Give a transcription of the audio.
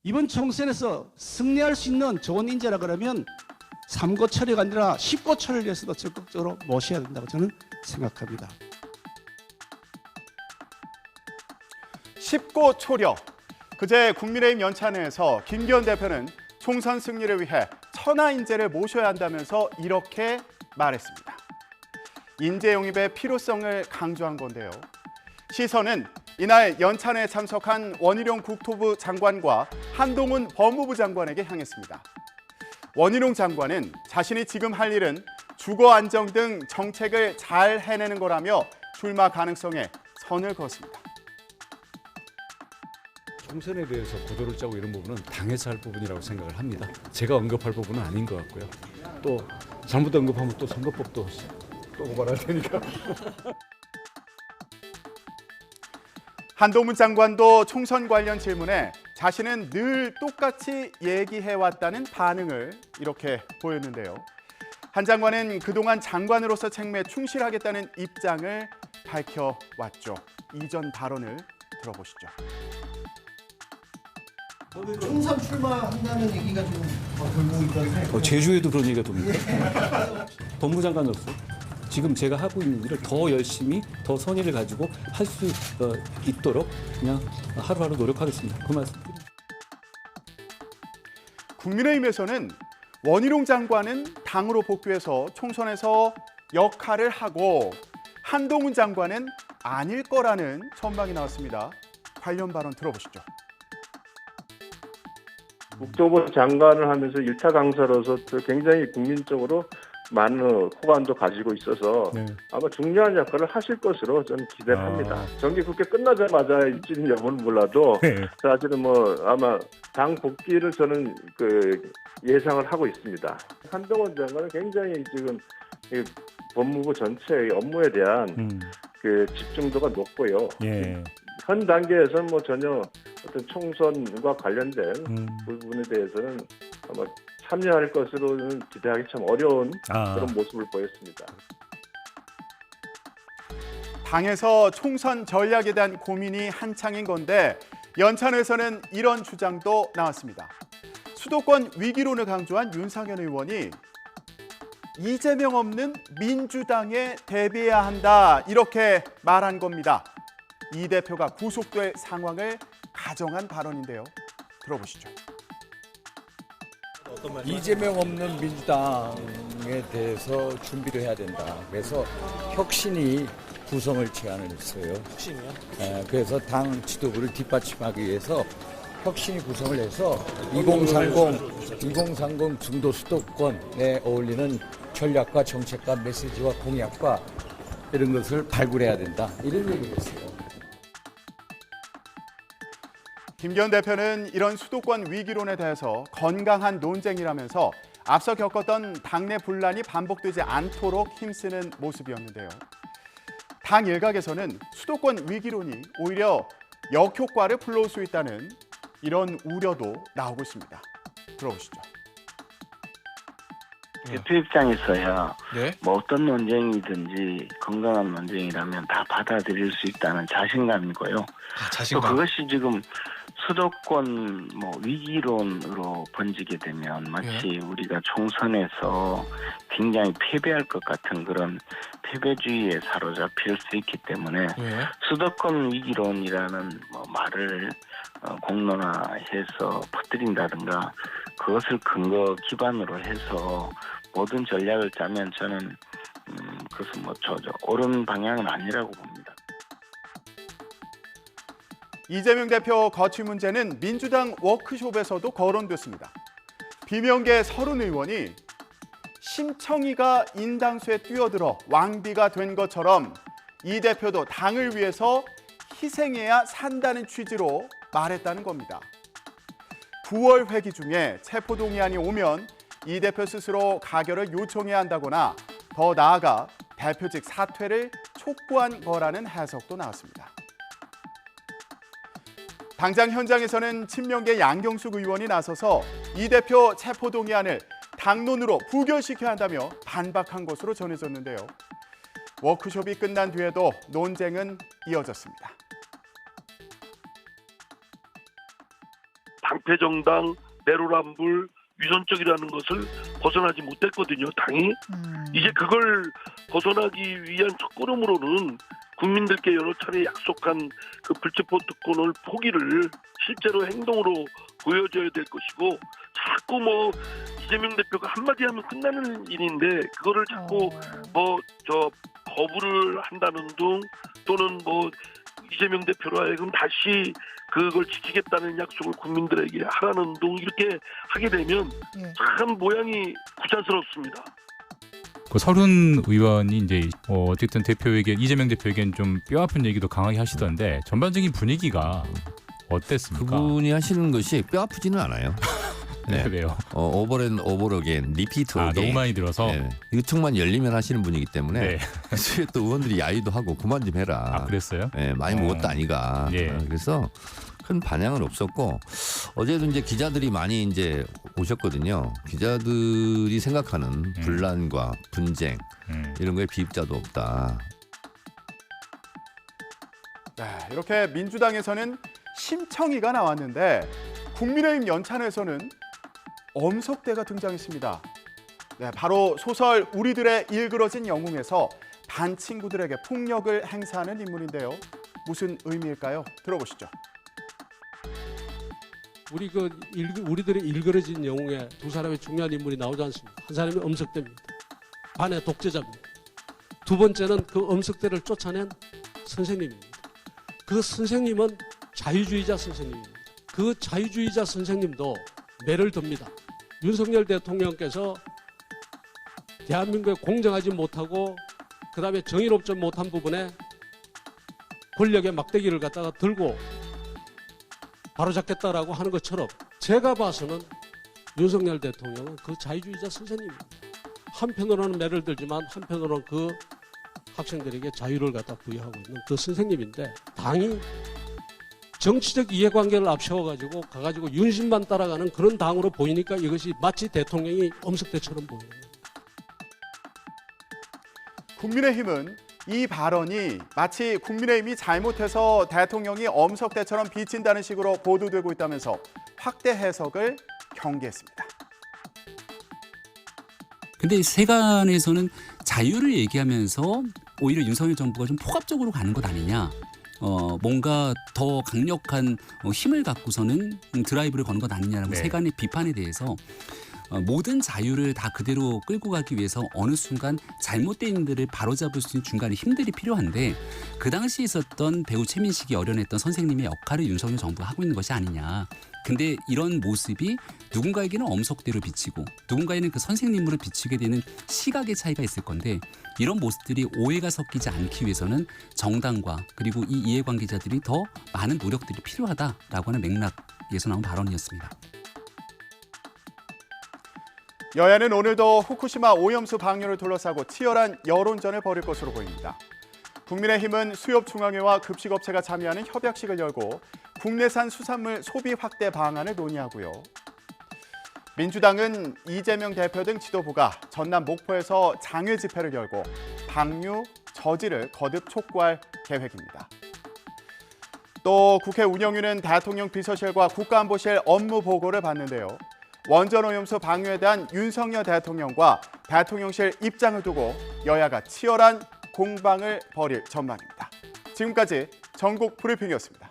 이번 총선에서 승리할 수 있는 좋은 인재라 그러면 삼고 처리가 아니라 십고 처리를 위해서도 적극적으로 모셔야 된다고 저는 생각합니다. 쉽고 초려. 그제 국민의힘 연찬회에서 김기현 대표는 총선 승리를 위해 천하 인재를 모셔야 한다면서 이렇게 말했습니다. 인재 영입의 필요성을 강조한 건데요. 시선은 이날 연찬회에 참석한 원희룡 국토부 장관과 한동훈 법무부 장관에게 향했습니다. 원희룡 장관은 자신이 지금 할 일은 주거 안정 등 정책을 잘 해내는 거라며 출마 가능성에 선을 그었습니다. 총선에 대해서 구도를 짜고 이런 부분은 당에서 할 부분이라고 생각을 합니다. 제가 언급할 부분은 아닌 것 같고요. 또 잘못 언급하면 또 선거법도 또 고발할 테니까. 한동훈 장관도 총선 관련 질문에 자신은 늘 똑같이 얘기해왔다는 반응을 이렇게 보였는데요. 한 장관은 그동안 장관으로서 책무에 충실하겠다는 입장을 밝혀왔죠. 이전 발언을 들어보시죠. 총선 출마한다는 얘기가 좀 돌고 있던 사이. 제주에도 그런 얘기가 돕니까? 법무장관으로서 지금 제가 하고 있는 일을 더 열심히 더 선의를 가지고 할 수 있도록 그냥 하루하루 노력하겠습니다. 그 말씀드립니다. 국민의힘에서는 원희룡 장관은 당으로 복귀해서 총선에서 역할을 하고 한동훈 장관은 아닐 거라는 전망이 나왔습니다. 관련 발언 들어보시죠. 국토부 장관을 하면서 1차 강사로서 굉장히 국민적으로 많은 호감도 가지고 있어서 아마 중요한 역할을 하실 것으로 저는 기대를 합니다. 정기국회 끝나자마자 일지는 여부는 몰라도 사실은 아마 당 복귀를 저는 예상을 하고 있습니다. 한동훈 장관은 굉장히 지금 법무부 전체의 업무에 대한 집중도가 높고요. 현 단계에서는 전혀 어떤 총선과 관련된 부분에 대해서는 아마 참여할 것으로는 기대하기 참 어려운 그런 모습을 보였습니다. 당에서 총선 전략에 대한 고민이 한창인 건데 연찬회에서는 이런 주장도 나왔습니다. 수도권 위기론을 강조한 윤상현 의원이 이재명 없는 민주당에 대비해야 한다 이렇게 말한 겁니다. 이 대표가 구속될 상황을 가정한 발언인데요. 들어보시죠. 이재명 없는 민주당에 대해서 준비를 해야 된다. 그래서 혁신이 구성을 제안했어요. 혁신이요? 그래서 당 지도부를 뒷받침하기 위해서 혁신이 구성을 해서 2030 중도 수도권에 어울리는 전략과 정책과 메시지와 공약과 이런 것을 발굴해야 된다. 이런 얘기를 했어요. 김기현 대표는 이런 수도권 위기론에 대해서 건강한 논쟁이라면서 앞서 겪었던 당내 분란이 반복되지 않도록 힘쓰는 모습이었는데요. 당 일각에서는 수도권 위기론이 오히려 역효과를 불러올 수 있다는 이런 우려도 나오고 있습니다. 들어보시죠. 대표 입장에서야 어떤 논쟁이든지 건강한 논쟁이라면 다 받아들일 수 있다는 자신감이고요. 또 그것이 지금 수도권 위기론으로 번지게 되면 마치 우리가 총선에서 굉장히 패배할 것 같은 그런 패배주의에 사로잡힐 수 있기 때문에 수도권 위기론이라는 말을 공론화해서 퍼뜨린다든가 그것을 근거 기반으로 해서 모든 전략을 짜면 저는 그것은 옳은 방향은 아니라고 봅니다. 이재명 대표 거취 문제는 민주당 워크숍에서도 거론됐습니다. 비명계 서른 의원이 심청이가 인당수에 뛰어들어 왕비가 된 것처럼 이 대표도 당을 위해서 희생해야 산다는 취지로 말했다는 겁니다. 9월 회기 중에 체포동의안이 오면 이 대표 스스로 가결을 요청해야 한다거나 더 나아가 대표직 사퇴를 촉구한 거라는 해석도 나왔습니다. 당장 현장에서는 친명계 양경숙 의원이 나서서 이 대표 체포동의안을 당론으로 부결시켜야 한다며 반박한 것으로 전해졌는데요. 워크숍이 끝난 뒤에도 논쟁은 이어졌습니다. 당패정당, 내로남불, 위선적이라는 것을 벗어나지 못했거든요. 당이 이제 그걸 벗어나기 위한 첫걸음으로는 국민들께 여러 차례 약속한 그 불체포 특권을 포기를 실제로 행동으로 보여줘야 될 것이고, 자꾸 뭐 이재명 대표가 한마디 하면 끝나는 일인데 그거를 자꾸 거부를 한다는 등, 또는 이재명 대표로 하여금 다시 그걸 지키겠다는 약속을 국민들에게 하라는 등 이렇게 하게 되면 참 모양이 구차스럽습니다. 그 서른 의원이 이제 어쨌든 대표에게 이재명 대표에겐 좀 뼈아픈 얘기도 강하게 하시던데 전반적인 분위기가 어땠습니까? 그분이 하시는 것이 뼈아프지는 않아요. 네. 그래요. 오버어게인, 리피트 어게인. 너무 많이 들어서. 네. 이거 턱만 열리면 하시는 분이기 때문에 네. 또 의원들이 야유도 하고 그만 좀 해라. 그랬어요? 네, 많이 먹었다 아니가. 예. 그래서 큰 반향은 없었고, 어제도 이제 기자들이 많이 이제 오셨거든요. 기자들이 생각하는 분란과 분쟁 이런 거에 비입자도 없다. 네, 이렇게 민주당에서는 심청이가 나왔는데 국민의힘 연찬에서는 엄석대가 등장했습니다. 네, 바로 소설 우리들의 일그러진 영웅에서 반 친구들에게 폭력을 행사하는 인물인데요. 무슨 의미일까요? 들어보시죠. 우리들의 일그러진 영웅에 두 사람의 중요한 인물이 나오지 않습니다. 한 사람이 엄석대입니다. 반의 독재자입니다. 두 번째는 그 엄석대를 쫓아낸 선생님입니다. 그 선생님은 자유주의자 선생님입니다. 그 자유주의자 선생님도 매를 듭니다. 윤석열 대통령께서 대한민국에 공정하지 못하고 그다음에 정의롭지 못한 부분에 권력의 막대기를 갖다가 들고 바로잡겠다라고 하는 것처럼, 제가 봐서는 윤석열 대통령은 그 자유주의자 선생님입니다. 한편으로는 매를 들지만 한편으로는 그 학생들에게 자유를 갖다 부여하고 있는 그 선생님인데, 당이 정치적 이해관계를 앞세워가지고 가가지고 윤심만 따라가는 그런 당으로 보이니까 이것이 마치 대통령이 엄석대처럼 보이는 겁니다. 국민의힘은 이 발언이 마치 국민의힘이 잘못해서 대통령이 엄석대처럼 비친다는 식으로 보도되고 있다면서 확대 해석을 경계했습니다. 근데 세간에서는 자유를 얘기하면서 오히려 윤석열 정부가 좀 폭압적으로 가는 것 아니냐. 뭔가 더 강력한 힘을 갖고서는 드라이브를 거는 것 아니냐라고 세간의 비판에 대해서 모든 자유를 다 그대로 끌고 가기 위해서 어느 순간 잘못된 일들을 바로잡을 수 있는 중간에 힘들이 필요한데, 그 당시에 있었던 배우 최민식이 어려냈던 선생님의 역할을 윤석열 정부가 하고 있는 것이 아니냐. 근데 이런 모습이 누군가에게는 엄석대로 비치고 누군가에는 그 선생님으로 비치게 되는 시각의 차이가 있을 건데, 이런 모습들이 오해가 섞이지 않기 위해서는 정당과 그리고 이 이해관계자들이 더 많은 노력들이 필요하다라고 하는 맥락에서 나온 발언이었습니다. 여야는 오늘도 후쿠시마 오염수 방류를 둘러싸고 치열한 여론전을 벌일 것으로 보입니다. 국민의힘은 수협중앙회와 급식업체가 참여하는 협약식을 열고 국내산 수산물 소비 확대 방안을 논의하고요. 민주당은 이재명 대표 등 지도부가 전남 목포에서 장외 집회를 열고 방류 저지를 거듭 촉구할 계획입니다. 또 국회 운영위는 대통령 비서실과 국가안보실 업무 보고를 받는데요. 원전 오염수 방류에 대한 윤석열 대통령과 대통령실 입장을 두고 여야가 치열한 공방을 벌일 전망입니다. 지금까지 전국 브리핑이었습니다.